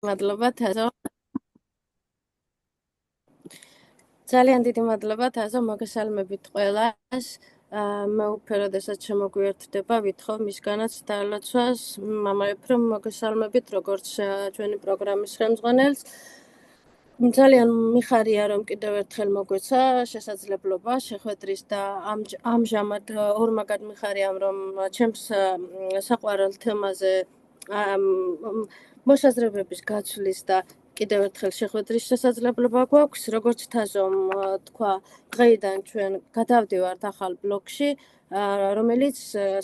მადლობა თაზო. ძალიან დიდი მადლობა თაზო, მოგესალმებით ყველას. მე უფრო როდესაც შემოგვიერთდება, ვითხოვ მისგანაც დალოცვას, მამაებ რომ მოგესალმებით, როგორც ჩვენი პროგრამის ხელმძღვანელს. ძალიან მიხარია რომ კიდევ ერთხელ მოგვეცა შესაძლებლობა შეხვედრის და ამჟამად ორმაგად მიხარია რომ ჩემს საყვარელ თემაზე მოსაზრებების გაცვლის და კიდევ ერთხელ შეხვედრის შესაძლებლობა გვაქვს. როგორც თაზომ თქვა, დღეიდან ჩვენ გადავდივართ ახალ ბლოკში, რომელიც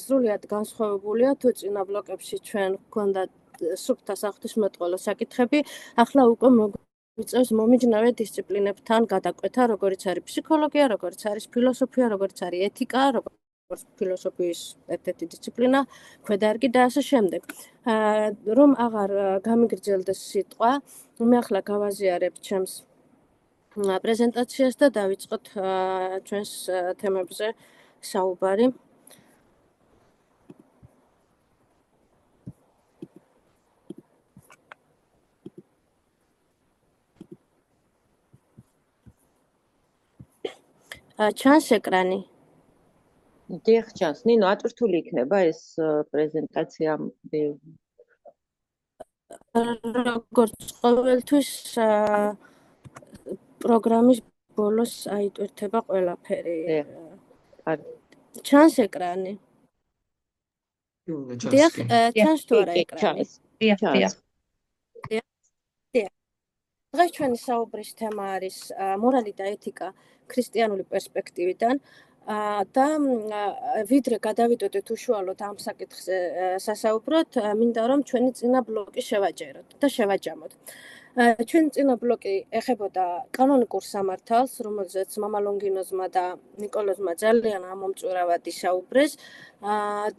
სრულიად განსხვავებულია თუ წინა ბლოკებში ჩვენ გვქონდა სუფთა საღვთისმეტყველო საკითხები, ახლა უკვე მიწევს მომიჯნავე დისციპლინებთან გადაკვეთა, როგორც არის ფსიქოლოგია, როგორც არის ფილოსოფია, როგორც არის ეთიკა, როგორც ფილოსოფიის ერთ-ერთი დისციპლინა, ქვედარგი და ასე შემდეგ. რომ აღარ გამიგრძელდეს სიტყვა, მე ახლა გავაზიარებ ჩემს პრეზენტაციას და დავიწყოთ ჩვენს თემებზე საუბარი. ჩანს ეკრანი? დიახ, ჩანს. ნინო, ატვირთული იქნება ეს პრეზენტაცია. როგორც ყოველთვის პროგრამის ბოლოს აიტვირთება ყველაფერი. ჩანს ეკრანი? დიახ, ჩანს თუ არა ეკრანი? დიახ. დღეს ჩვენი საუბრის თემა არის მორალი და ეთიკა ქრისტიანული პერსპექტივიდან და ვიდრე გადავიდოდეთ უშუალოდ ამ საკითხზე სასაუბროთ, მინდა რომ ჩვენი წინა ბლოკი შევაჯეროთ და შევაჯამოთ. ჩვენი წინა ბლოკი ეხებოდა კანონიკურ სამართალს, რომელზეც მამა ლონგინოზმა და ნიკოლოზმა ძალიან ამომწურავად ისაუბრეს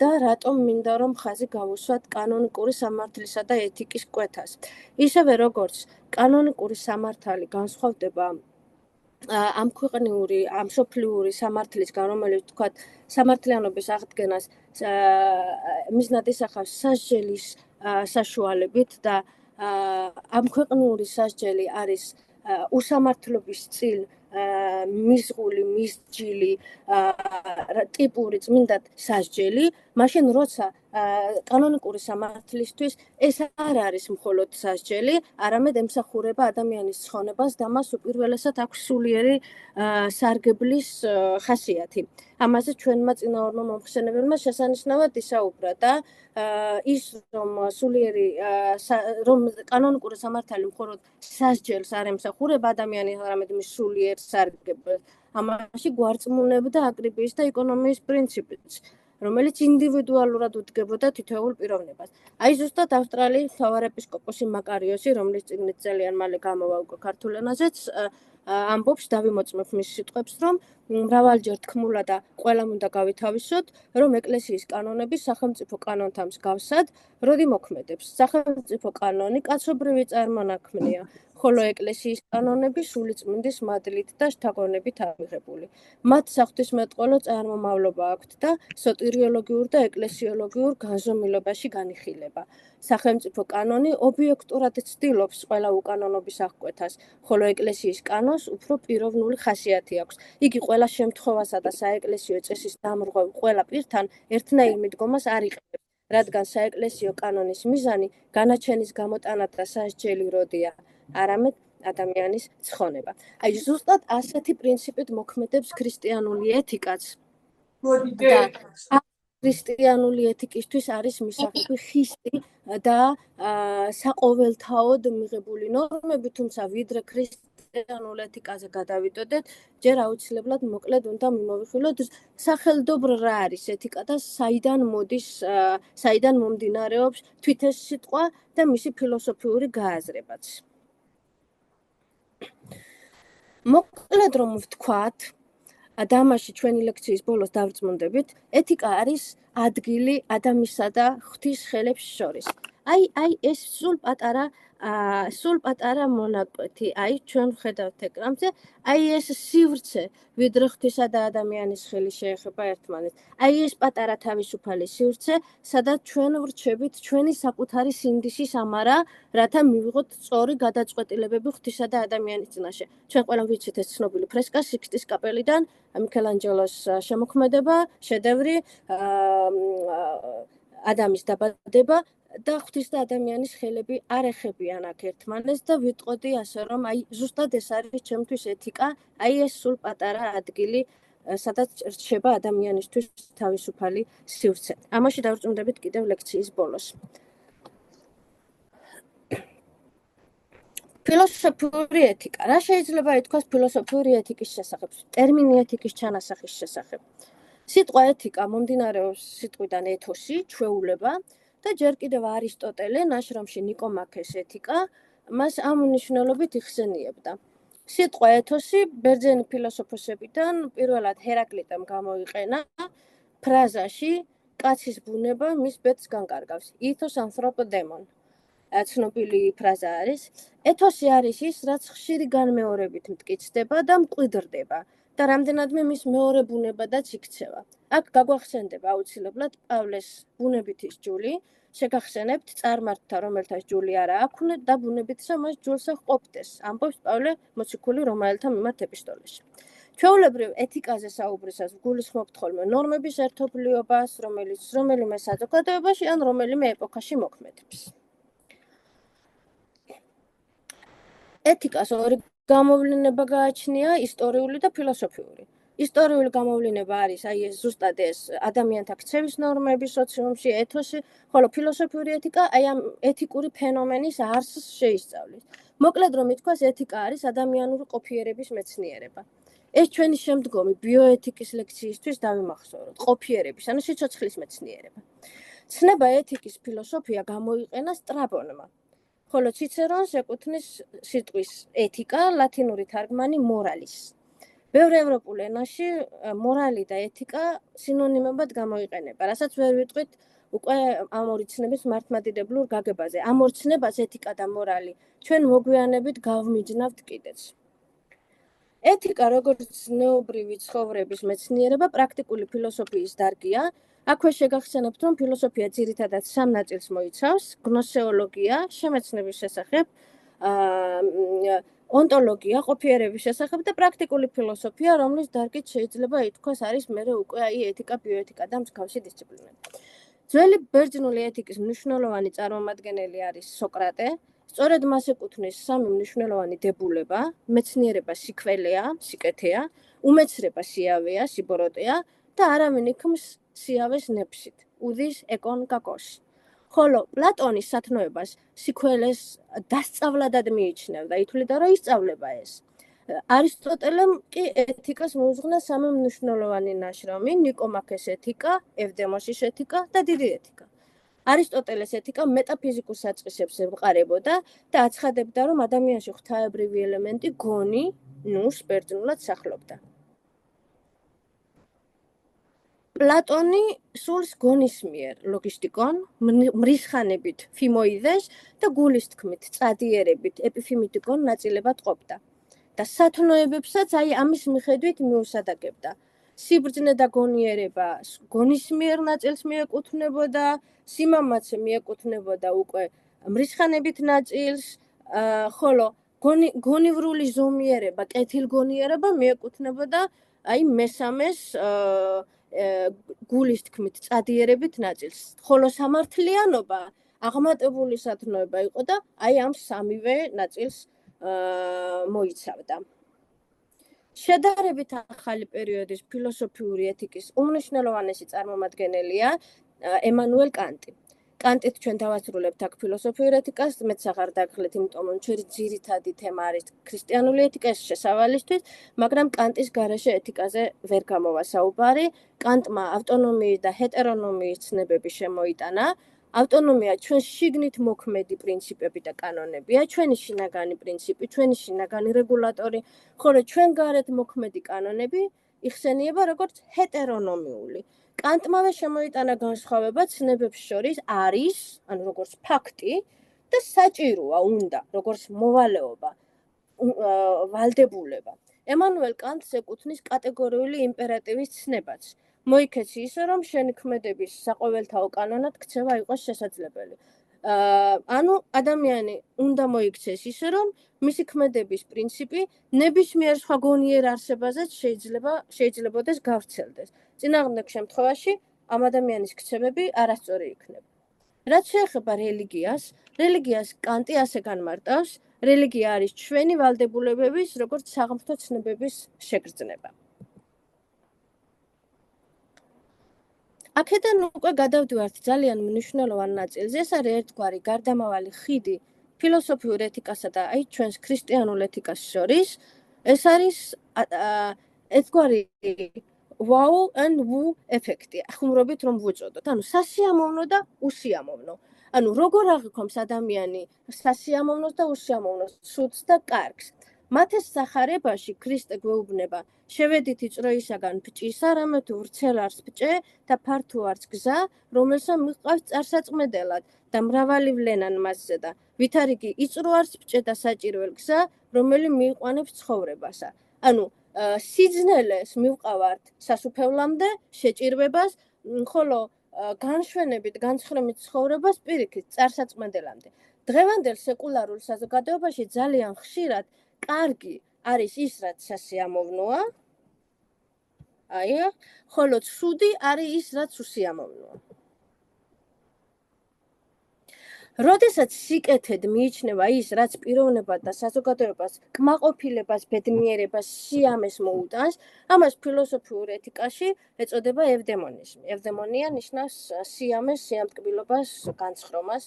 და რატომ მინდა რომ ხაზი გავუსვათ კანონიკური სამართლისა და ეთიკის კვეთას. ისევე როგორც კანონიკური სამართალი განსხვავდება ამ ქვეყნიური, ამ სოფლიური სამართლისგან, რომელიც თქვათ სამართლიანობის აღდგენას მიზნად ისახავს სასჯელის საშუალებით და ამ ქვეყნიური სასჯელი არის უსამართლობის წინ მიზღული, მისჯილი ტიპური წმინდად სასჯელი, მაშინ როცა კანონიკური სამართლისთვის ეს არ არის მხოლოდ სასჯელი, არამედ ემსახურება ადამიანის ცხონებას და მას უპირველესად აქვს სულიერი სარგებლის ხასიათი. ამაზე ჩვენმა წინაორმა მომხსენებელმა შესანიშნავად ისაუბრა და ის რომ სულიერი რომ კანონიკური სამართალი მხოლოდ სასჯელს არ ემსახურება ადამიანის, არამედ მის სულიერ სარგებელს. ამაში გვარწმუნებდა აკრიბიის და ეკონომიის პრინციპიც, რომელიც ინდივიდუალურად უდგებოდა თითოეულ პიროვნებას. აი ზუსტად ავსტრალიის მთავარეპისკოპოსი მაკარიოსი, რომლის წიგნით ძალიან მალე გამოვა უკვე ქართულ ენაზეც, ამბობს, დავიმოწმებ მის სიტყვებს, რომ მრავალჯერ თქმულა და ყველამ უნდა გავითავისოთ, რომ ეკლესიის კანონები სახელმწიფო კანონთან მსგავსად როდი მოქმედებს. სახელმწიფო კანონი კაცობრირი წარმონაქმნია, ხოლო ეკლესიის კანონები სულიწმინდის მადლით და შთაგონებით ამიღებული. მათ საღვთისმეტყველო წარმომავლობა აქვთ და სოტერიოლოგიურ და ეკლესიოლოგიურ განზომილობაში განიხილება. სახელმწიფო კანონი ობიექტურად ცდილობს ყველა უკანონობის აღკვეთას, ხოლო ეკლესიის კანონს უფრო პიროვნული ხასიათი აქვს. იგი ყველა შემთხვევასა და საეკლესიო წესის დამრღვევ ყველა პირთან ერთნაირ მიდგომას არ იღებს, რადგან საეკლესიო კანონის მიზანი განაჩენის გამოტანა და სასჯელი როდია, არამედ ადამიანის ცხონება. აი ზუსტად ასეთი პრინციპით მოქმედებს ქრისტიანული ეთიკაც. და ქრისტიანული ეთიკისთვის არის მისაღები ხისტი და საყოველთაოდ მიღებული ნორმები, თუმცა ვიდრე ქრისტიანულ ეთიკაზე გადავიდოდეთ, ჯერ აუცილებლად მოკლედ უნდა მიმოვიხილოთ სახელდობრ რა არის ეთიკა და საიდან მოდის, საიდან მომდინარეობს თვით ეს სიტყვა და მისი ფილოსოფიური გააზრებაც. მოკლედ რომ ვთქვათ, დამაში ჩვენი ლექციის ბოლოს დავწმუნდებით, ეთიკა არის ადგილი ადამიანსა და ღვთის ხელებს შორის. აი ეს სულ პატარა მონაკვეთი, აი ჩვენ ვხედავთ ეკრანზე, აი ეს სივრცე, ვიდრე ღვთისა და ადამიანის ხელი შეეხება ერთმანეთს. აი ეს პატარა თავისუფალი სივრცე, სადაც ჩვენ ვრჩებით ჩვენი საკუთარი სინდისის ამარა, რათა მივიღოთ სწორი გადაწყვეტილებები ღვთისა და ადამიანის წინაშე. ჩვენ ყველამ ვიცით ეს ცნობილი ფრესკა სიქსტის კაპელიდან, მიქელანჯელოს შემოქმედება, შედევრი, ადამის დაბადება და ღვთის და ადამიანის ხელები არ ეხებიან აქ ერთმანეთს და ვიტყოდი ასე რომ აი ზუსტად ეს არის ჩემთვის ეთიკა, აი ეს სულ პატარა ადგილი, სადაც რჩება ადამიანისთვის თავისუფალი სივრცე. ამაში დავწუნდებით კიდევ ლექციის ბოლოს. ფილოსოფიური ეთიკა. რა შეიძლება ითქვას ფილოსოფიური ეთიკის შესახებ? ტერმინი ეთიკის ჩანასახის შესახებ. სიტყვა ეთიკა მომდინარეობს სიტყვიდან ეთოსი, ჩვეულება და ჯერ კიდევ არისტოტელე ნაშრომში ნიკომაქეს ეთიკა მას ამ მნიშვნელობით იხსენიებდა. სიტყვა ეთოსი ბერძენი ფილოსოფოსებიდან პირველად ჰერაკლიტემ გამოიყენა ფრაზაში კაცის ბუნება მის ბედს განკარგავს. ethos anthropo daemon. ცნობილი ფრაზა არის. ეთოსი არის ის, რაც ხშირი განმეორებით მტკიცდება და მკვიდრდება და რამდენადმე მის მეორე ბუნებადაც იქცევა. აქ გაგვახსენდება აუცილებლად პავლეს ბუნებითი სჯული, შეგახსენებთ წარმართთა, რომელთაც ჯული არა აქვთ და ბუნებითსა მას ჯულსა ჰყოფდეს, ამბობს პავლე მოციქული რომაელთა მიმართ ეპისტოლეში. ჩვეულებრივ ეთიკაზე საუბრისას ვგულისხმობთ ხოლმე ნორმების ერთობლიობას, რომელიც რომელიმე საზოგადოებაში ან რომელიმე ეპოქაში მოქმედებს. ეთიკას ორი გამოვლინება გააჩნია, ისტორიული და ფილოსოფიური. ისტორიული გამოვლინება არის აი ეს ზუსტად ეს ადამიანთა ქცევის ნორმები სოციუმში, ეთოსი, ხოლო ფილოსოფიური ეთიკა აი ამ ეთიკური ფენომენის არსს შეისწავლის. მოკლედ რომ ითქვას, ეთიკა არის ადამიანური ყოფიერების მეცნიერება. ეს ჩვენი შემდგომი ბიოეთიკის ლექციისთვის დავიმახსოვროთ, ყოფიერების, ანუ სიცოცხლის მეცნიერება. ცნება ეთიკის ფილოსოფია გამოიყენა სტრაბონმა. ხოლო ციცერონს ეკუთვნის სიტყვის ეთიკა, ლათინური თარგმანი მორალის. ბევრ ევროპულ ენაში მორალი და ეთიკა სინონიმებად გამოიყენება, რასაც ვერ ვიტყვით უკვე ამ ორი ცნების მართლმადიდებლურ გაგებაზე. ამ ორ ცნებას ეთიკა და მორალი ჩვენ მოგვიანებით გავმიჯნავთ კიდეც. ეთიკა როგორც ზნეობრივი ცხოვრების მეცნიერება პრაქტიკული ფილოსოფიის დარგია. აქვე შეგახსენებთ, რომ ფილოსოფია ძირითადად სამ ნაწილს მოიცავს: გნოსეოლოგია, შემეცნების შესახებ, ონტოლოგია, ყოფიერების შესახებ და პრაქტიკული ფილოსოფია, რომლის დარგით შეიძლება ითქვას არის მერე უკვე აი ეთიკა, ბიოეთიკა და მსგავსი დისციპლინები. ძველი ბერძნული ეთიკის მნიშვნელოვანი წარმომადგენელი არის სოკრატე. სწორედ მას ეკუთვნის სამი მნიშვნელოვანი დებულება: მეცნიერება სიქველეა, სიკეთეა, უმეცრება სიავეა, სიბოროტეა და არავინ იქმს სიავეს ნეფსით, უდის ეკონ კაკოსი. ხოლო პლატონის სათნოებას სიქველეს დასწავლადად მიიჩნევდა, ითვლიდა, რომ ისწავლება ეს. არისტოტელემ კი ეთიკას მოუძღვნა სამი მნიშვნელოვანი ნაშრომი: ნიკომაქეს ეთიკა, ევდემოსის ეთიკა და დიდი ეთიკა. არისტოტელეს ეთიკა მეტაფიზიკურ საწყისებს ემყარებოდა და აცხადებდა, რომ ადამიანში ღვთაებრივი ელემენტი გონი, ნუს ბერძნულად სახლობდა. პლატონი სულს გონის მიერ ლოგისტიკონ, მრისხანებით ფიმოიდეს და გულის თქმით წადიერებით ეპიფიმიტიკონ ნაწილებად ყოფდა. და სათნოებებსაც აი ამის მიხედვით მიუსადაგებდა. სიბრძნე და გონიერება გონის მიერ ნაწილს მიეკუთვნებოდა, სიმამაცე მიეკუთვნებოდა უკვე მრისხანებით ნაწილს, ხოლო გონივრული ზომიერება, კეთილგონიერება მიეკუთვნებოდა აი მესამეს გულის თქმით წადიერებით ნაწილს. ხოლო სამართლიანობა აღმატებული სათნოება იყო და აი ამ სამივე ნაწილს მოიცავდა. შედარებით ახალი პერიოდის ფილოსოფიური ეთიკის უმნიშვნელოვანესი წარმომადგენელია ემანუელ კანტი. კანტით ჩვენ დავასრულებთ აქ ფილოსოფიურ ეთიკას, მეც აღარ დაგხლეთ, იმიტომ რომ ჩვენი ძირითადი თემა არის ქრისტიანული ეთიკა, ეს შესავალისთვის, მაგრამ კანტის გარეშე ეთიკაზე ვერ გამოვა საუბარი. კანტმა ავტონომიის და ჰეტერონომიის ცნებები შემოიტანა. ავტონომია ჩვენ შიგნით მოქმედი პრინციპები და კანონებია, ჩვენი შინაგანი პრინციპი, ჩვენი შინაგანი რეგულატორი, ხოლო ჩვენ გარეთ მოქმედი კანონები იხსენიება როგორც ჰეტერონომიული. კანტმავე შემოიტანა განსხვავება ცნებებს შორის არის, ანუ როგორც ფაქტი და საჭიროა უნდა, როგორც მოვალეობა, ვალდებულება. ემანუელ კანტს ეკუთვნის კატეგორიული იმპერატივის ცნებაც. მოიქეცი ისე, რომ შენი ქმედების საყოველთაო კანონად ქცევა იყოს შესაძლებელი. ანუ ადამიანი უნდა მოიქცეს ისე, რომ მისი ქმედების პრინციპი ნებისმიერ სხვა გონიერ არსებაზეც შეიძლებოდეს გავრცელდეს. წინააღმდეგ შემთხვევაში ამ ადამიანის ქცევები არასწორი იქნება. რაც შეეხება რელიგიას კანტი ასე განმარტავს, რელიგია არის ჩვენი ვალდებულებების, როგორც საღმრთო ცნებების შეგრძნება. აქედან უკვე გადავდივართ ძალიან მნიშვნელოვან ნაწილზე, ეს არის ერთგვარი გარდამავალი ხიდი ფილოსოფიურ ეთიკასა და აი ჩვენს ქრისტიანულ ეთიკას შორის. ეს არის ერთგვარი wow and woo ეფექტი, ხუმრობით რომ ვუწოდოთ. ანუ სასიამოვნო და უსიამოვნო. ანუ როგორ აღიქვამს ადამიანი სასიამოვნოს და უსიამოვნოს, ცუდს და კარგს. მათეს სახარებაში ქრისტე გვეუბნება, შევედით იწროისაგან ბჭის, არამე თუ ვრცელ არს ბჭე და ფართო არც გზა, რომელსა მიჰყავს წარსაწმედელად და მრავალი ვლენან მასზე და ვით არ იგი იწრო არც ბჭე და საჭირველ გზა, რომელი მიიყვანებს ცხოვრებასა. ანუ სიძნელეს მივყავართ სასუფევლამდე, შეჭირვებას, ხოლო განშვენებით, განცხრემით ცხოვრებას პირიქით წარსაწმედელამდე. დღევანდელ სეკულარულ საზოგადოებაში ძალიან ხშირად კარგი არის ის, რაც სასიამოვნოა, ხოლო ცუდი არის ის, რაც უსიამოვნოა. როდესაც სიკეთედ მიიჩნევა ის, რაც პიროვნებად და საზოგადოებას კმაყოფილებას, ბედნიერებას, სიამეს მოუტანს, ამას ფილოსოფიურ ეთიკაში ეწოდება ევდემონიზმი. ევდემონია ნიშნავს სიამეს, სიამტკბილობას, განცხრომას.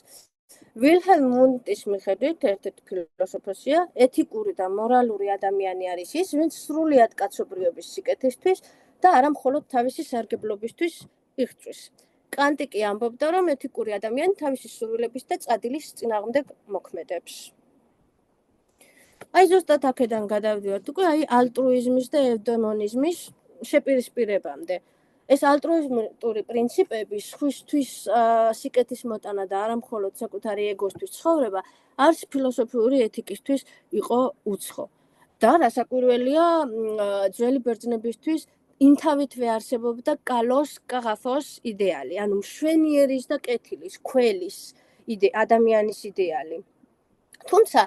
ვილჰელმ ვუნდტის მიხედვით, ერთ-ერთი ფილოსოფოსია, ეთიკური და მორალური ადამიანი არის ის, ვინც სრულიად კაცობრიობის სიკეთისთვის და არა მხოლოდ თავისი სარგებლობისთვის იღწვის. კანტი კი ამბობდა, რომ ეთიკური ადამიანი თავისი სურვილების და წადილის წინააღმდეგ მოქმედებს. აი ზუსტად აქედან გადავდივართ უკვე ალტრუიზმის და ევდემონიზმის შეპირისპირებამდე. ეს ალტრუიზმური პრინციპები სხვისთვის სიკეთის მოტანა და არა მხოლოდ საკუთარი ეგოსთვის ცხოვრება არც ფილოსოფიური ეთიკისთვის იყო უცხო. და რასაკვირველია, ძველი ბერძნებისთვის ინთავითვე არსებობდა კალოს კაღაფოს იდეალი, ანუ მშვენიერის და კეთილის, ქველის ადამიანის იდეალი. თუმცა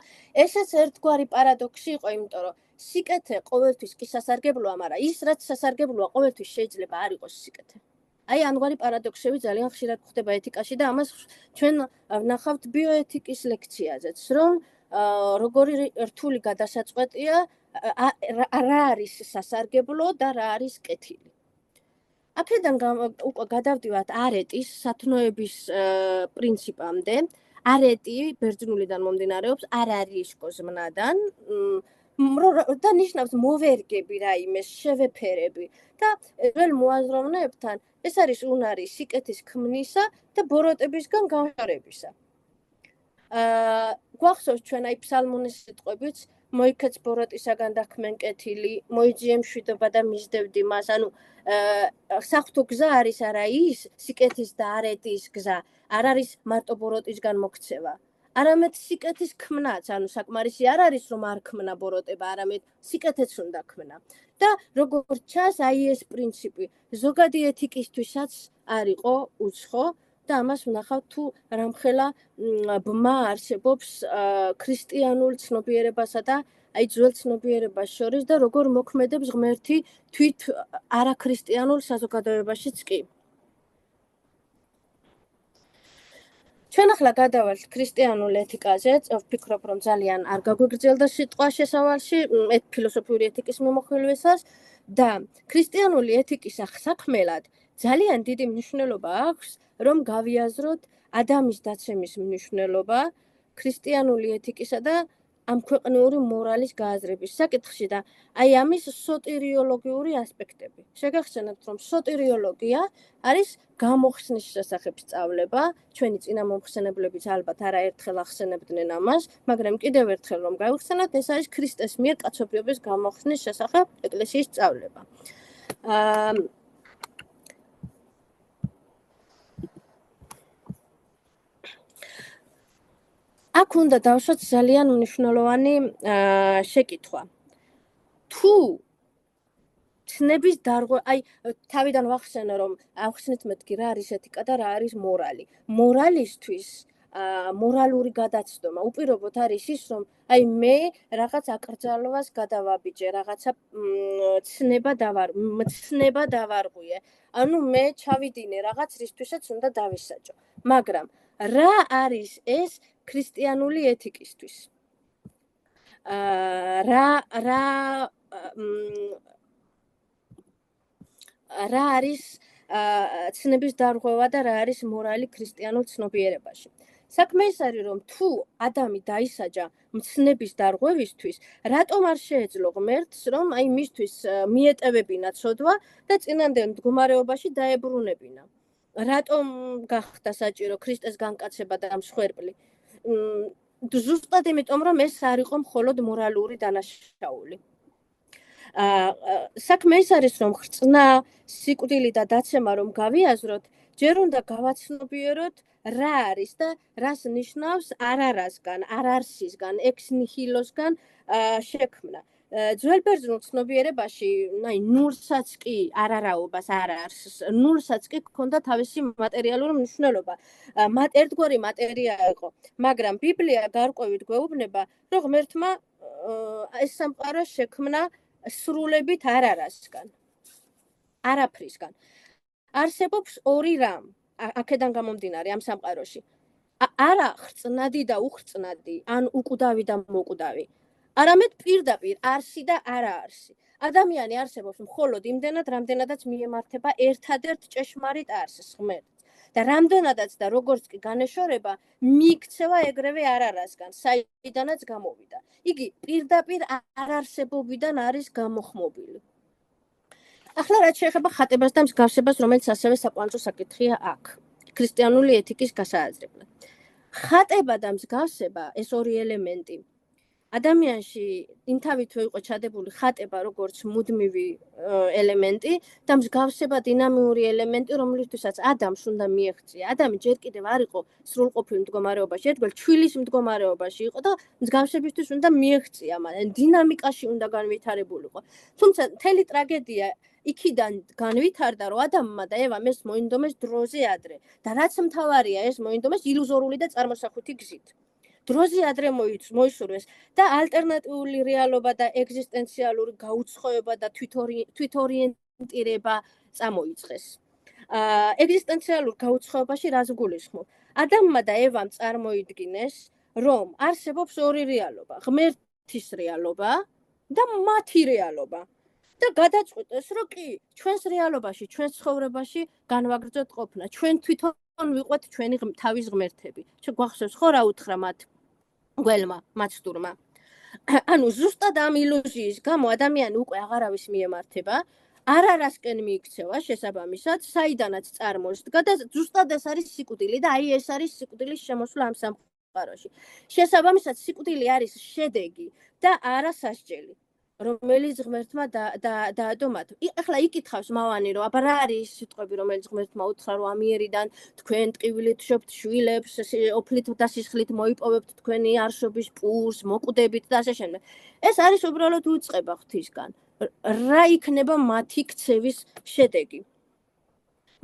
ესეც ერთგვარი პარადოქსი იყო, იმიტომ რომ სიკეთე ყოველთვის კი სასარგებლოა, მაგრამ ის რაც სასარგებლოა, ყოველთვის შეიძლება არ იყოს სიკეთე. აი ამგვარი პარადოქსები ძალიან ხშირად გვხდება ეთიკაში და ამას ჩვენ ვნახავთ ბიოეთიკის ლექციაზეც, რომ როგორი რთული გადასაწყვეტია რა არის სასარგებლო და რა არის კეთილი. აქედან უკვე გადავდივართ არეტის სათნოების პრინციპამდე. არეტი ბერძნულიდან მომდინარეობს არ არის კოზმნადან და ნიშნავს მოვერგები რაიმე, შევეფერები და ძველ მოაზროვნეებთან ეს არის უნარი სიკეთის ქმნისა და ბოროტებისგან განშორებისა. გვახსოვს ჩვენ აი ფსალმუნის სიტყვებიც მოიქეც ბოროტისაგან და ქმენ კეთილი, მოიძიე მშვიდობა და მისდევდი მას, ანუ საღვთო გზა არის არა ის სიკეთის და არეტის გზა, არ არის მარტო ბოროტისგან მოქცევა. არამედ სიკეთის ქმნაც, ანუ საკმარისი არ არის რომ არ ქმნა ბოროტება, არამედ სიკეთეც უნდა ქმნა. და როგორც ჩანს, აი ეს პრინციპი ზოგადი ეთიკისთვისაც არ იყო უცხო და ამას ვნახავთ თუ რამხელა ბმა არსებობს ქრისტიანულ ცნობიერებასა და აი ძველ ცნობიერებას შორის და როგორ მოქმედებს ღმერთი თვით არაქრისტიანულ საზოგადოებაშიც კი. ჩვენ ახლა გადავალთ ქრისტიანულ ეთიკაზე, ვფიქრობ, რომ ძალიან არ გაგვიგრძელდა სიტყვა შესავალში ფილოსოფიური ეთიკის მიმოხილვისას და ქრისტიანული ეთიკის საქმელად ძალიან დიდი მნიშვნელობა აქვს, რომ გავიაზროთ ადამის დაცემის მნიშვნელობა ქრისტიანული ეთიკისა და ამ ქვეყნიური მორალის გააზრების საკითხში და აი ამის სოტერიოლოგიური ასპექტები. შეგახსენებთ, რომ სოტერიოლოგია არის გამოხსნის შესახებ სწავლება, ჩვენი წინამომხსენებლებიც ალბათ არაერთხელ ახსენებდნენ ამას, მაგრამ კიდევ ერთხელ რომ გავიხსენოთ, ეს არის ქრისტეს მიერ კაცობრიობის გამოხსნის შესახებ ეკლესიის სწავლება. აქ უნდა დავშვათ ძალიან მნიშვნელოვანი შეკითხვა. თუ ცნების დარღვევა, აი თავიდან ვახსენე რომ ახსნით მეთქი რა არის ეთიკა და რა არის მორალი. მორალისტვის მორალური გადაცდომა უპირობოდ არის ის რომ აი მე რაღაც აკრძალვას გადავაბიჯე, რაღაცა ცნება დავარღვიე. ანუ მე ჩავიდინე რაღაც რისთვისაც უნდა დავისაჯო. მაგრამ რა არის ეს ქრისტიანული ეთიკისთვის? რა არის ცნების დარღვევა და რა არის მორალი ქრისტიანულ ცნობიერებაში? საქმე ის არის რომ თუ ადამი დაისაჯა მცნების დარღვევისთვის, რატომ არ შეეძლო ღმერთს რომ აი მისთვის მიეტევებინა ცოდვა და წინანდელ მდგომარეობაში დაებრუნებინა? რატომ გახდა საჭირო ქრისტეს განკაცება და მსხვერპლი? ზუსტად იმიტომ რომ ეს არ იყო მხოლოდ მორალური დანაშაული. საქმე ის არის რომ ხრწნა, სიკვდილი და დაცემა რომ გავიაზროთ, ჯერ უნდა გავაცნობიეროთ რა არის და რას ნიშნავს არარასგან, არარსისგან, ექს ნიჰილოსგან შექმნა. ძველ ბერძნულ ცნობიერებაში, აი ნულსაც კი არარაობას არ არის, ნულსაც კი ჰქონდა თავისი მატერიალური მნიშვნელობა. ერთგვარი მატერია იყო, მაგრამ ბიბლია გარკვევით გვეუბნება, რომ ღმერთმა ეს სამყარო შექმნა სრულებით არარასგან, არაფრისგან. არსებობს ორი რამ, აქედან გამომდინარე ამ სამყაროში. არა ხრწნადი და უხრწნადი, ან უკვდავი და მოკვდავი. არამედ პირდაპირ არსი და არაარსი. ადამიანი არსებობს მხოლოდ იმდენად, რამდენადაც მიემართება ერთადერთ ჭეშმარიტ არსს, ღმერთს. და რამდენადაც და როგორც კი განეშორება, მიიქცევა ეგრევე არარასგან, საიდანაც გამოვიდა. იგი პირდაპირ არარსებობიდან არის გამოხმობილი. ახლა რაც შეეხება ხატებას და მსგავსებას, რომელიც ასევე საკვანძო საკითხია აქ, ქრისტიანული ეთიკის გასააზრებლად. ხატება და მსგავსება, ეს ორი ელემენტი, ადამიანში იმთავითვე იყო ჩადებული ხატება როგორც მუდმივი ელემენტი და მსგავსება დინამიური ელემენტი, რომლისთვისაც ადამიანს უნდა მიეღწია. ადამი ჯერ კიდევ არ იყო სრულყოფილ მდგომარეობაში, ერთგვარ ჩვილის მდგომარეობაში იყო და მსგავსებისთვის უნდა მიეღწია, მაგრამ დინამიკაში უნდა განვითარებულიყო. თუმცა მთელი ტრაგედია იქიდან განვითარდა, რომ ადამმა და ევამ ეს მოინდომეს დროზე ადრე და რაც მთავარია, ეს მოინდომეს ილუზორული და წარმოსახვითი გზით. დროზე ადრე მოისურვეს და ალტერნატიული რეალობა და ეგზისტენციალური გაუცხოება და თვითორიენტირება წამოიწყეს. ეგზისტენციალურ გაუცხოებაში რას გულისხმობ? ადამიანმა და ევამ წარმოიდგინეს, რომ არსებობს ორი რეალობა, ღმერთის რეალობა და მათი რეალობა. და გადაწყვიტეს, რომ კი, ჩვენს რეალობაში, ჩვენს ცხოვრებაში განვაგრძოთ ყოფნა, ჩვენ თვითონ ვიყვეთ ჩვენი თავის ღმერთები. გვახსოვს ხო რა უთხრა მათ გველმა, მაცდურმა. ანუ ზუსტად ამ ილუზიის გამო ადამიანი უკვე აღარავის მიემართება, არარასკენ მიიქცევა შესაბამისად, საიდანაც წარმოსდგა და ზუსტად ეს არის სიკვდილი და აი ეს არის სიკვდილის შემოსვლა ამ სამყაროში. შესაბამისად სიკვდილი არის შედეგი და არა სასჯელი, რომელიც ღმერთმა დაადო მათ. ახლა იკითხავს მავანი, რომ აბა რა არის სიტყვები, რომელიც ღმერთმა უთხრა, რომ ამიერიდან თქვენ ტკივილით შობთ შვილებს, ოფლით და სისხლით მოიპოვებთ თქვენი არშობის პურს, მოკვდებით და ასე შემდეგ. ეს არის უბრალოდ უწყება ღვთისგან. რა იქნება მათი ქცევის შედეგი?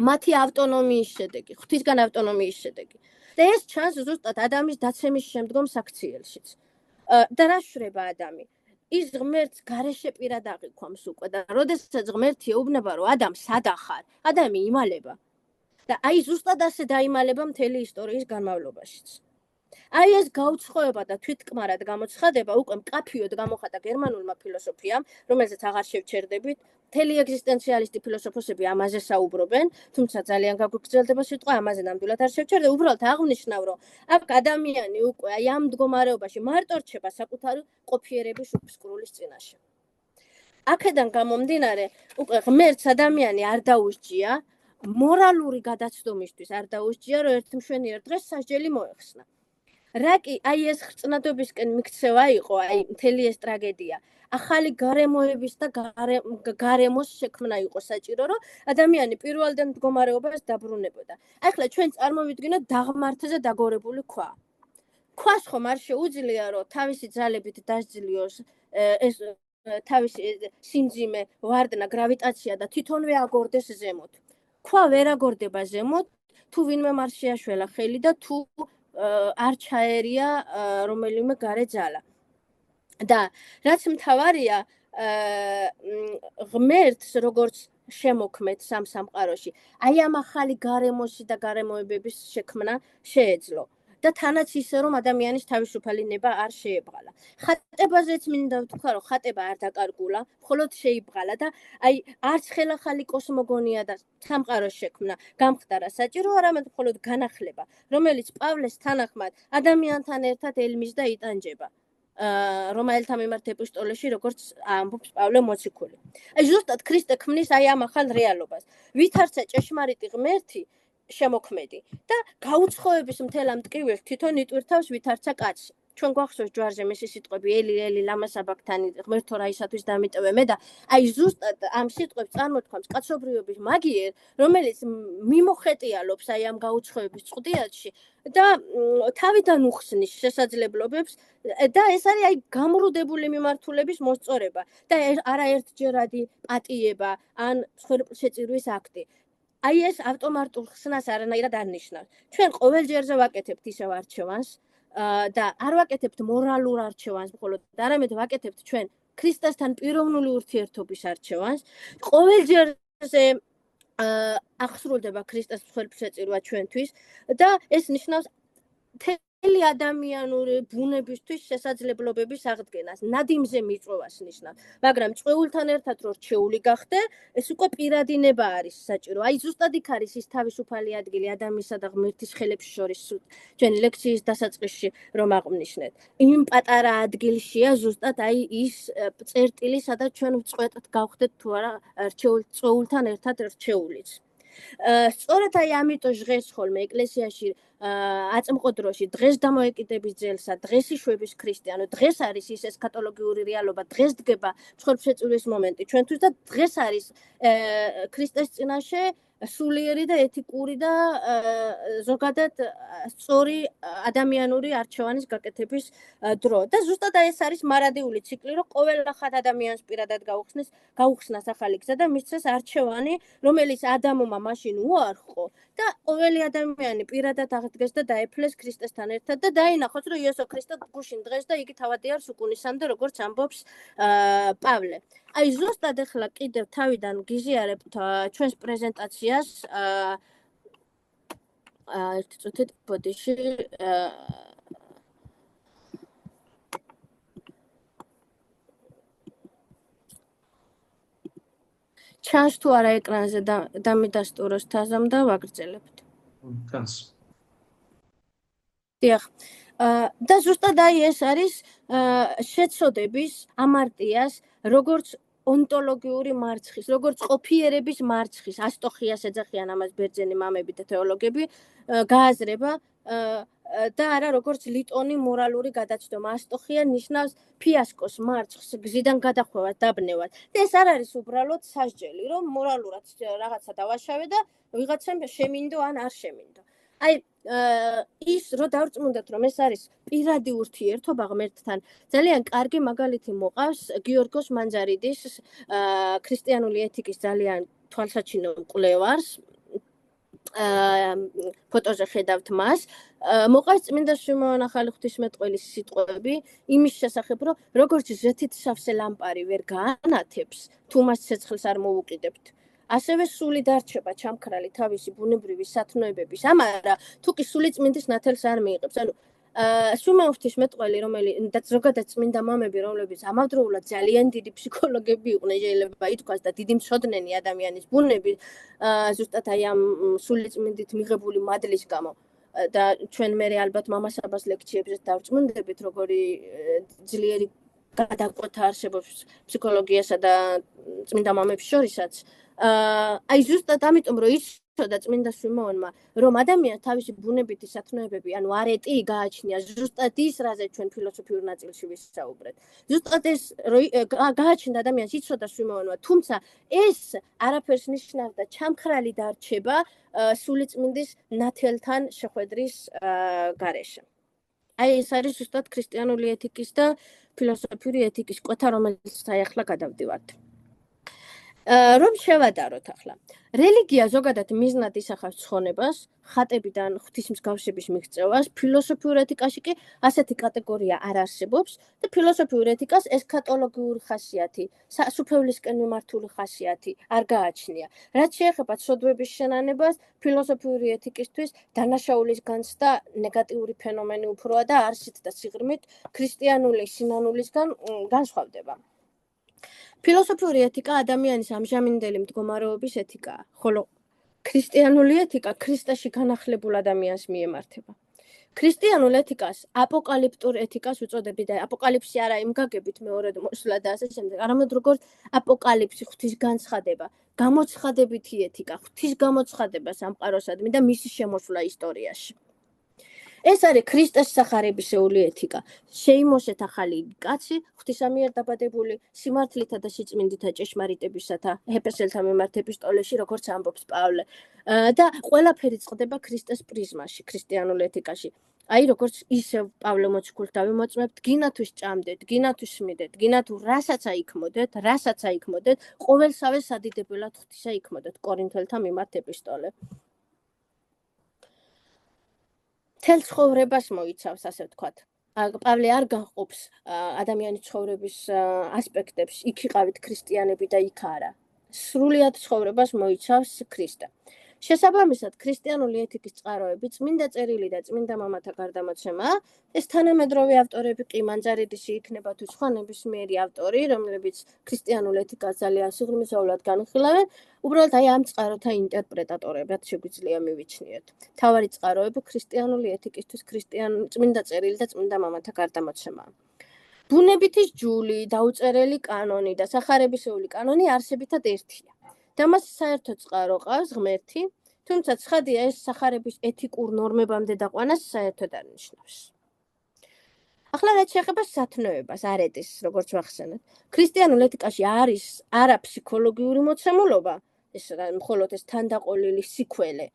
მათი ავტონომიის შედეგი, ღვთისგან ავტონომიის შედეგი. და ეს ჩანს ზუსტად ადამიანის დაცემის შემდგომ საქციელშიც. და რა შრება ადამი? ის ღმერთს გარეშე პირად აღიქვამს უკვე და როდესაც ღმერთი ეუბნება, რომ ადამ სადა ხარ, ადამი იმალება. და აი ზუსტად ასე დაიმალება მთელი ისტორიის განმავლობაშიც. აი ეს გაუცხოება და თვითკმარად გამოცხადება უკვე მკაფიოდ გამოხატა გერმანულმა ფილოსოფიამ, რომელზეც აღარ შევჩერდებით. მთელი ეგზისტენციალისტი ფილოსოფოსები ამაზე საუბრობენ, თუმცა ძალიან გაგვიგრძელდება სიტყვა, ამაზე ნამდვილად არ შევჩერდე, უბრალოდ აღვნიშნავ, რომ აქ ადამიანი უკვე აი ამ მდგომარეობაში მარტო რჩება საკუთარი ყოფიერების უფსკრულის წინაშე. აქედან გამომდინარე, უკვე ღმერთს ადამიანი არ დაუსჯია, მორალური გადაცდომისთვის არ დაუსჯია, რომ ერთ მშვენიერ დღეს სასჯელი მოეხსნა. რა კი აი ეს ხრწნადობისკენ მიქცევა იყო, აი მთელი ეს ტრაგედია. ახალი გარემოების და გარემოს შექმნა იყო საჭირო, რომ ადამიანი პირველდან მდგომარეობას დაბრუნებოდა. ახლა ჩვენ წარმოვიდგინოთ დაღმართზე დაგორებული ქვა. ქვას ხომ არ შეუძლია, რომ თავისი ძალებით დასძლიოს ეს თავისი სიმძიმე, ვარდნა, გრავიტაცია და თვითონვე აგორდეს ზემოთ. ქვა ვერ აგორდება ზემოთ, თუ ვინმე არ შეაშველა ხელი და თუ არ ჩაერია რომელიმე გარე ძალა. და რაც მთავარია, ღმერთს როგორც შემოქმედს ამ სამყაროში, აი ამ ახალი გარემოსი და გარემოებების შექმნა შეეძლო. და თანაც ისე, რომ ადამიანის თავისუფალი ნება არ შეებღალა. ხატებაზეც მინდა ვთქვა, რომ ხატება არ დაკარგულა, მხოლოდ შეიბღალა და აი არც ხელახალი კოსმოგონია და სამყაროს შექმნა გამხდარა საჭირო, არამედ მხოლოდ განახლება, რომელიც პავლეს თანახმად ადამიანთან ერთად ელმის და იტანჯება. რომაელთა მიმართ ეპისტოლეში, როგორც ამბობს პავლე მოციქული. აი ზუსტად ქრისტე ქმნის აი ამ ახალ რეალობას. ვითარცა ჭეშმარიტი ღმერთი შემოქმედი და გაუცხოების მთელ ამ ტკივილს თვითონ იტვირთავს ვითარცა კაცი. ჩვენ გვახსოვს ჯვარზე მისი სიტყვები ელი ელი ლამა საბაქთანი ღმერთო რა ისათვის დამიტოვე მე და აი ზუსტად ამ სიტყვებს წარმოთქვამს კაცობრიობის მაგიერ, რომელიც მიმოხეტიალობს აი ამ გაუცხოების წვდიათში და თავიდან უხსნის შესაძლებლობებს და ეს არის აი გამრუდებული მიმართულების მოსწორება და არაერთჯერადი პატიება ან მსხვერპლშეწირვის აქტი. აი ეს ავტომატურ ხსნას არანაირად არ ნიშნავს. ჩვენ ყოველჯერზე ვაკეთებთ ისევ არჩევანს და არ ვაკეთებთ მორალურ არჩევანს მხოლოდ, არამედ ვაკეთებთ ჩვენ ქრისტესთან პიროვნული ურთიერთობის არჩევანს. ყოველჯერზე აღსრულდება ქრისტეს მსხვერპლშეწირვა ჩვენთვის და ეს ნიშნავს მთელი ადამიანური ბუნებისთვის შესაძლებლობების აღდგენას, ნადიმზე მიწვევას ნიშნავს. მაგრამ წვეულთან ერთად რო რჩეული გახდე, ეს უკვე პირადინება არის საჭირო. აი ზუსტად იქ არის ის თავისუფალი ადგილი ადამიანსა და ღმერთის ხელებს შორის ჩვენი ლექციის დასაწყისში რომ აღვნიშნეთ. იმ პატარა ადგილშია ზუსტად აი ის წერტილი, სადაც ჩვენ ვწყვეტთ გავხდეთ თუ არა წვეულთან ერთად რჩეულიც. სწორედ აი ამიტომ დღეს ხოლმე ეკლესიაში აწმყოდროში დღეს დამოეკიდების ძელსა, დღეს იშვების ქრისტიანო, დღეს არის ის ესქატოლოგიური რეალობა, დღეს დგება მსხვერპლშეწირვის მომენტი ჩვენთვის და დღეს არის ქრისტეს წინაშე სულიერი და ეთიკური და ზოგადად სწორი ადამიანური არჩევანის გაკეთების დრო. და ზუსტად ეს არის მარადიული ციკლი, რომ ყოველ ახალ ადამიანს პირადად გაუხსნას ახალი გზა და მისცეს არჩევანი, რომელიც ადამიანმა მაშინ უარყო და ყოველი ადამიანი პირადად აღდგეს და დაეფლეს ქრისტესთან ერთად და დაინახოს, რომ იესო ქრისტე გუშინ დღეს და იგი თავად იარს უკუნისამდე, როგორც ამბობს პავლე. აი ზუსტად ახლა კიდევ თავიდან გიზიარებთ ჩვენს პრეზენტაციას ერთი წუთით ბოდიში ჩანს თუ არა ეკრანზე დამიდასტუროს თაზამ და ვაგრძელებთ. ჩანს. დიახ. და ზუსტად აი ეს არის შეცოდების ამარტიას, როგორც ონტოლოგიური მარცხის, როგორც ყოფიერების მარცხის, ასტოხიას ეძახიან ამას ბერძენი მამები და თეოლოგები, გააზრება და არა როგორც ლიტონი მორალური გადაცდომა. ასტოხია ნიშნავს ფიასკოს, მარცხს, გზიდან გადახვევას, დაბნევას. და ეს არ არის უბრალოდ სასჯელი, რომ მორალურად რაღაცა დავაშავე და ვიღაცამ შემინდო ან არ შემინდო. აი ის რო დავწმუნდეთ, რომ ეს არის პირადი ურთიერთობა ღმერთთან, ძალიან კარგი მაგალითი მოყავს გიორგოს მანძარიდის ქრისტიანული ეთიკის ძალიან თვალსაჩინო მკვლევარს. ფოტოზე ხედავთ მას. მოყავს წმინდა შიმონ ახალი ღვთისმეტყველის სიტყვები იმის შესახებ, რომ როგორც ზეთით სავსე ლამპარი ვერ გაანათებს, თუ მას ცეცხლს არ მოუყიდებთ. ასევე სული დარჩება ჩამქრალი თავისი ბუნებრივი სათნოებების, ამარა თუ კი სული წმინდის ნათელს არ მიიღებს. ანუ შიმონ ღვთისმეტყველი, რომელიც ზოგადად წმინდა მამები, რომლებიც ამავდროულად ძალიან დიდი ფსიქოლოგები იყვნენ, შეიძლება ითქვას და დიდი მცოდნენი ადამიანის ბუნების, ზუსტად აი ამ სული წმინდით მიღებული მადლის გამო. და ჩვენ მე ალბათ მამასაბას ლექციებზე დავწმუნდებით, როგორი ძლიერი გადაკვეთა არსებობს ფსიქოლოგიასა და წმინდა მამების შორისაც. აი ზუსტად ამიტომ, რომ ის იცოდა წმინდა სვიმეონმა, რომ ადამიანს თავისი ბუნებითი სათნოებები, ანუ არეტი გააჩნია, ზუსტად ის, რაზე ჩვენ ფილოსოფიურ ნაწილში ვისაუბრეთ. ზუსტად ეს გააჩნდა ადამიანს, იცოდა სვიმეონმა, თუმცა ეს არაფერს ნიშნავდა ჩამქრალი დარჩება სულიწმინდის ნათელთან შეხვედრის გარეშე. აი ეს არის ზუსტად ქრისტიანული ეთიკის და ფილოსოფიური ეთიკის კვეთა, რომელიც ახლა გადავდივართ. რომ შევადაროთ ახლა. რელიგია ზოგადად მიზნად ისახავს ცხონებას, ხატებიდან ღვთისმსგავსების მიღწევას, ფილოსოფიურ ეთიკაში კი ასეთი კატეგორია არ არსებობს და ფილოსოფიურ ეთიკას ესქატოლოგიური ხასიათი, სასუფევლისკენ მიმართული ხასიათი არ გააჩნია. რაც შეეხება ცოდვების შენანებას, ფილოსოფიური ეთიკისთვის დანაშაულის განცდა ნეგატიური ფენომენი უფროა და არსით და სიღრმით ქრისტიანული სინანულისგან განსხვავდება. ფილოსოფიური ეთიკა ადამიანის ამჟამინდელი მდგომარეობის ეთიკაა, ხოლო ქრისტიანული ეთიკა ქრისტეში განახლებულ ადამიანს მიემართება. ქრისტიანულ ეთიკას აპოკალიფტურ ეთიკას უწოდები და აპოკალიფსი არა იმ გაგებით მეორედ მოსვლა და ასე შემდეგ, არამედ როგორც აპოკალიფსი, ღვთის განცხადება, გამოცხადებითი ეთიკა, ღვთის გამოცხადება სამყაროსადმი და მისი შემოსვლა ისტორიაში. ეს არის ქრისტეს სახარებისეული ეთიკა. შეიმოსეთ ახალი კაცი, ღვთისამიერ დაბადებული, სიმართლითა და სიწმინდითა ჭეშმარიტებისათა ეფესელთა მიმართ ეპისტოლეში, როგორც ამბობს პავლე. და ყველაფერი წყდება ქრისტეს პრიზმაში, ქრისტიანულ ეთიკაში. აი როგორც ისევ პავლე მოციქულს დავიმოწმებთ, გინათვის ჭამდეთ, გინათვის სმიდეთ, გინათუ რასაც აიქმოდეთ, ყოველსავე სადიდებელად ღვთისა იქმოდეთ, კორინთელთა მიმართ ეპისტოლე. თელ ცხოვრებას მოიცავს, ასე ვთქვათ. პავლე არ განყოფს ადამიანის ცხოვრების ასპექტებს, იქ იყავით ქრისტიანები და იქ არა. სრულიად ცხოვრებას მოიცავს ქრისტე. შესაბამისად, ქრისტიანული ეთიკის წყაროები, წმინდა წერილი და წმინდა მამათა გარდამოცემაა. ეს თანამედროვე ავტორები კი მანძარიდისი იქნება თუ სხვა ნებისმიერი ავტორი, რომლებიც ქრისტიანულ ეთიკას ძალიან სიღრმისეულად განხილავენ, უბრალოდ აი ამ წყაროთა ინტერპრეტატორებად შეგვიძლია მივიჩნიოთ. მთავარი წყაროები ქრისტიანული ეთიკისთვის წმინდა წერილი და წმინდა მამათა გარდამოცემაა. ბუნებითი ჯული, დაუწერელი კანონი და სახარებისეული კანონი არსებითად ერთია. და მას საერთო წყარო ყავს ღმერთი, თუმცა ცხადია ეს სახარების ეთიკურ ნორმებამდე დაყვანას საერთოდ არ ნიშნავს. ახლა რაც შეეხება სათნოებას, არეტის, როგორც ვახსენეთ, ქრისტიანულ ეთიკაში არის არა ფსიქოლოგიური მოცემულობა, ეს მხოლოდ ეს თანდაყოლილი სიქველე,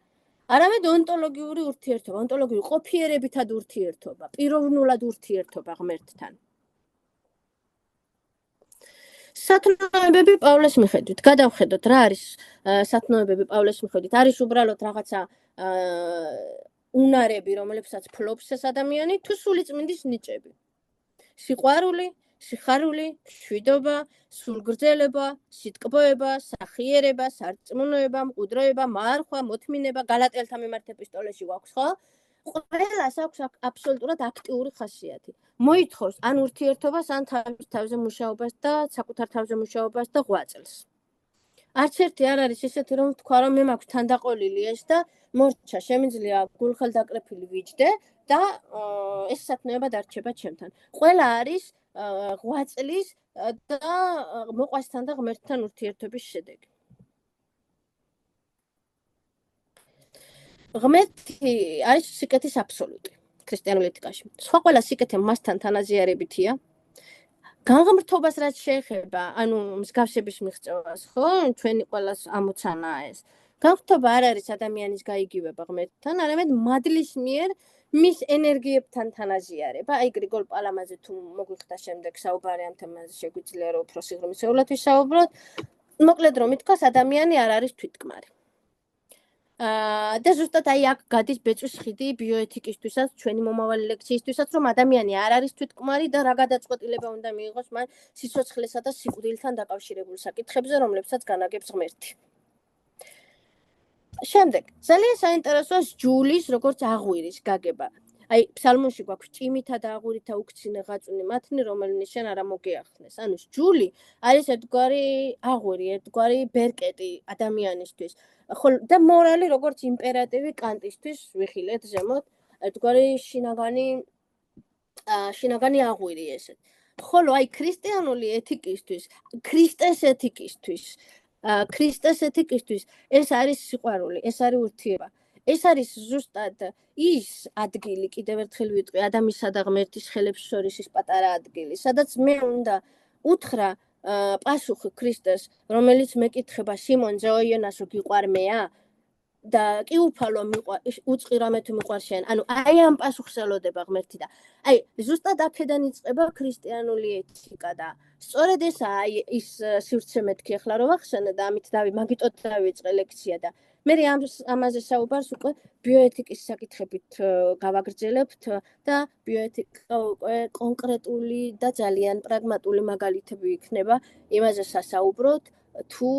არამედ ონტოლოგიური ურთიერთობა, ონტოლოგიური ყოფიერებითად ურთიერთობა, პიროვნულად ურთიერთობა ღმერთთან. სათნოებები პავლეს მიხედვით, გადავხედოთ რა არის სათნოებები პავლეს მიხედვით, არის უბრალოდ რაღაცა უნარები, რომლებსაც ფლობს ეს ადამიანი, თუ სულიწმინდის ნიჭები. სიყვარული, სიხარული, მშვიდობა, სულგრძელება, სიტკბოება, სახიერება, სარწმუნოება, მყუდროება, მარხვა, მოთმინება, გალატელთა მიმართ ეპისტოლეში გვაქვს, ხო? ყველას აქვს აბსოლუტურად აქტიური ხასიათი. მოითხოვს ან ურთიერთობას, ან თავზე მუშაობას და საკუთარ თავზე მუშაობას და ღვაწლს. არც ერთი არ არის ისეთი, რომ თქვა, რომ მე მაქვს თანდაყოლილი ეს და მორჩა, შემიძლია გულხელდაკრეფილი ვიჯდე და ეს სათნოება დარჩება ჩემთან. ყველა არის ღვაწლის და მოყვასთან და ღმერთთან ურთიერთობის შედეგი. ღმერთი არის სიკეთის აბსოლუტი ქრისტიანულ ეთიკაში. სხვა ყველა სიკეთე მასთან თანაზიარებითია. განღმრთობას რაც შეეხება, ანუ მსგავსების მიღწევას, ხო? ჩვენი ყველას ამოცანაა ეს. განღმრთობა არ არის ადამიანის გაიგივება ღმერთთან, არამედ მადლის მიერ მის ენერგიებთან თანაზიარება. აი გრიგოლ პალამაზე თუ მოგვიხდა შემდეგ საუბარი ამ თემაზე, შეგვიძლია რომ უფრო სიღრმისეულად ვისაუბროთ. მოკლედ რომ ითქვას, ადამიანი არ არის თვითკმარი. და ზუსტად აი აქ გადის ბეწვის ხიდი ბიოეთიკისთვისაც, ჩვენი მომავალი ლექციისთვისაც, რომ ადამიანი არ არის თვითკმარი და რა გადაწყვეტილება უნდა მიიღოს მან სიცოცხლესა და სიკვდილთან დაკავშირებულ საკითხებზე, რომლებსაც განაგებს ღმერთი. შემდეგ, ძალიან საინტერესოა ჯულის, როგორც აღვირის გაგება. აი ფსალმუნში გვაქვს ჭიმითა და აღვირითა უქცინე ღაწუნი მათნი, რომელნი შენ არა მოგეახნეს. ანუ ჯული არის ერთგვარი აღვირი, ერთგვარი ბერკეტი ადამიანისთვის. და მორალი როგორც იმპერატივი კანტისთვის ვიხილეთ ზემოთ, ერთგვარი შინაგანი აღვირი ესეთ. ხოლო აი ქრისტიანული ეთიკისთვის, ქრისტეს ეთიკისთვის ქრისტეს ეთიკისთვის ეს არის სიყვარული, ეს არის ურთიება. ეს არის ზუსტად ის ადგილი, კიდევ ერთხელ ვიტყვი, ადამიანსა და ღმერთის ხელებს შორის ის პატარა ადგილი, სადაც მე უნდა უთხრა პასუხი ქრისტეს, რომელიც მეკითხება სიმონზე, ო იონას, გიყვარმეა? და კი უფალო უწყი რამე თუ მიყვარ შენ. ანუ აი ამ პასუხს ელოდება ღმერთი და აი ზუსტად აქედან იწყება ქრისტიანული ეთიკა და სწორედ ესაა ის სივრცე მეთქი ახლა რომ ახსენე და ამით მაგიტო დავიწყე ლექცია და მე ამაზე საუბარს უკვე ბიოეთიკის საკითხებით გავაგრძელებთ და ბიოეთიკა უკვე კონკრეტული და ძალიან პრაგმატული მაგალითები იქნება იმაზე სასაუბროთ თუ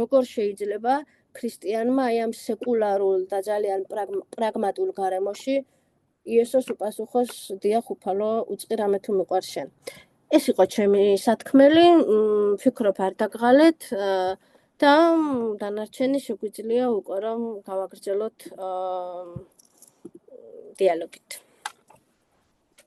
როგორ შეიძლება ქრისტიანმა აი ამ სეკულარულ და ძალიან პრაგმატულ გარემოში იესოს უპასუხოს დიახ უფალო უწყი რამე თუ მიყვარ შენ. ეს იყო ჩემი სათქმელი, ვფიქრობ არ დაგღალეთ და დანარჩენი შეგვიძლია უკვე რომ გავაგრძელოთ დიალოგით.